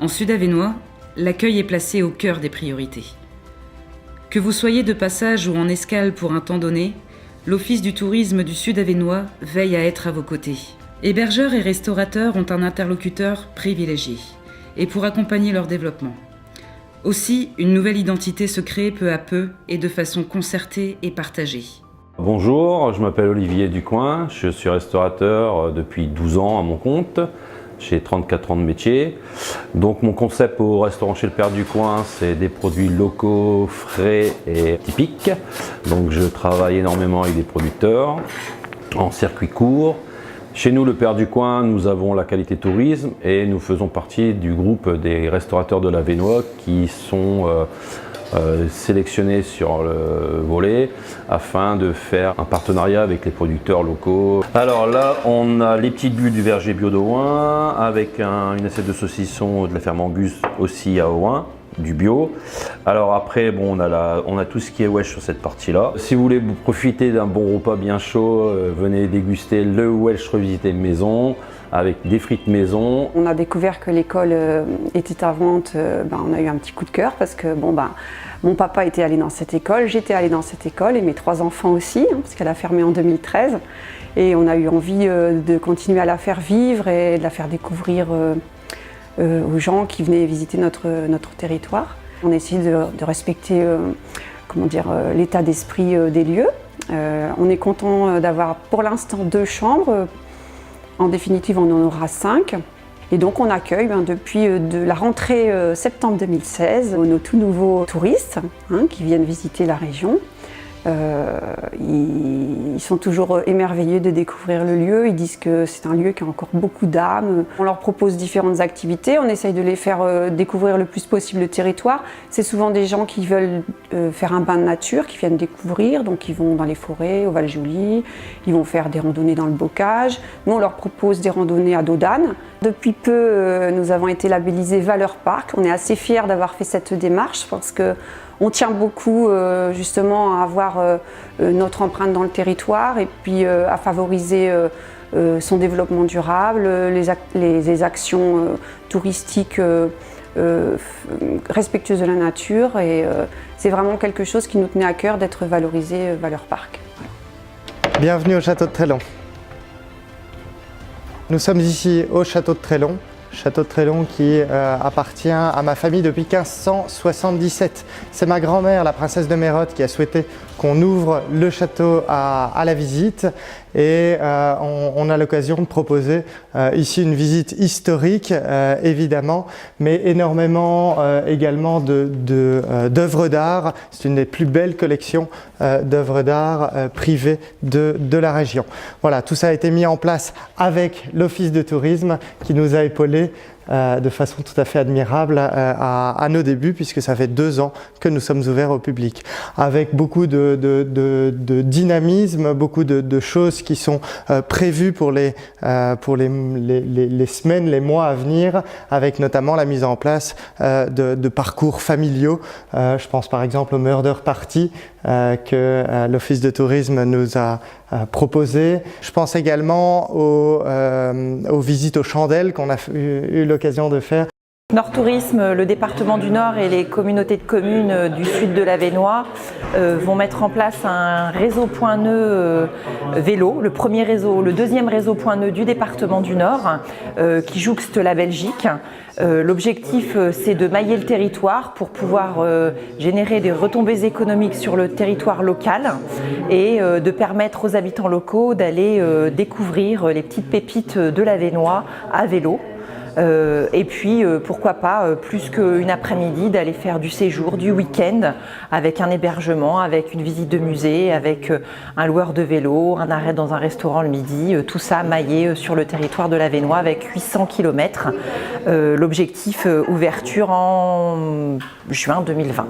En Sud-Avesnois, l'accueil est placé au cœur des priorités. Que vous soyez de passage ou en escale pour un temps donné, l'Office du tourisme du Sud-Avesnois veille à être à vos côtés. Hébergeurs et restaurateurs ont un interlocuteur privilégié, et pour accompagner leur développement. Aussi, une nouvelle identité se crée peu à peu et de façon concertée et partagée. Bonjour, je m'appelle Olivier Ducoin, je suis restaurateur depuis 12 ans à mon compte. J'ai 34 ans de métier. Donc mon concept au restaurant chez le Père Ducoin, c'est des produits locaux, frais et typiques. Donc je travaille énormément avec des producteurs en circuit court. Chez nous, le Père Ducoin, nous avons la qualité tourisme et nous faisons partie du groupe des restaurateurs de l'Avesnois qui sont sélectionnés sur le volet afin de faire un partenariat avec les producteurs locaux. Alors là, on a les petites bulles du verger bio d'Ohain avec une assiette de saucisson de la ferme Angus aussi à Ohain, du bio. Alors après, bon, on a tout ce qui est Welsh sur cette partie-là. Si vous voulez vous profiter d'un bon repas bien chaud, venez déguster le Welsh revisité maison avec des frites maison. On a découvert que l'école était à vente, on a eu un petit coup de cœur parce que mon papa était allé dans cette école, j'étais allée dans cette école et mes 3 enfants aussi, parce qu'elle a fermé en 2013. Et on a eu envie de continuer à la faire vivre et de la faire découvrir aux gens qui venaient visiter notre territoire. On essaie de respecter l'état d'esprit des lieux. On est content d'avoir pour l'instant 2 chambres. En définitive, on en aura 5. Et donc on accueille depuis de la rentrée septembre 2016 nos tout nouveaux touristes qui viennent visiter la région. Ils sont toujours émerveillés de découvrir le lieu, ils disent que c'est un lieu qui a encore beaucoup d'âme. On leur propose différentes activités, on essaye de les faire découvrir le plus possible le territoire. C'est souvent des gens qui veulent faire un bain de nature, qui viennent découvrir, donc ils vont dans les forêts, au Val-Joli, ils vont faire des randonnées dans le bocage. Nous on leur propose des randonnées à dos d'âne. Depuis peu, nous avons été labellisés Valeurs Parc. On est assez fiers d'avoir fait cette démarche parce que on tient beaucoup justement à avoir notre empreinte dans le territoire et puis à favoriser son développement durable, les actions touristiques respectueuses de la nature et c'est vraiment quelque chose qui nous tenait à cœur d'être valorisé Valeurs Parc. Voilà. Bienvenue au Château de Trélon. Nous sommes ici au Château de Trélon. Château de Trélon qui appartient à ma famille depuis 1577. C'est ma grand-mère, la princesse de Mérotte, qui a souhaité qu'on ouvre le château à la visite et on a l'occasion de proposer ici une visite historique évidemment, mais énormément également d'œuvres d'art. C'est une des plus belles collections d'œuvres d'art privées de la région. Voilà, tout ça a été mis en place avec l'Office de tourisme qui nous a épaulés de façon tout à fait admirable à nos débuts, puisque ça fait 2 ans que nous sommes ouverts au public, avec beaucoup de dynamisme, beaucoup de choses qui sont prévues pour les semaines, les mois à venir, avec notamment la mise en place de parcours familiaux. Je pense par exemple au Murder Party que l'Office de tourisme nous a proposé. Je pense également aux visites aux chandelles qu'on a eu l'occasion de faire. Nord Tourisme, le département du Nord et les communautés de communes du sud de l'Avesnois vont mettre en place un réseau point nœud vélo, le deuxième réseau point nœud du département du Nord qui jouxte la Belgique. L'objectif c'est de mailler le territoire pour pouvoir générer des retombées économiques sur le territoire local et de permettre aux habitants locaux d'aller découvrir les petites pépites de l'Avesnois à vélo. Et puis pourquoi pas plus qu'une après-midi d'aller faire du séjour, du week-end avec un hébergement, avec une visite de musée, avec un loueur de vélo, un arrêt dans un restaurant le midi, tout ça maillé sur le territoire de l'Avesnois avec 800 km. L'objectif ouverture en juin 2020.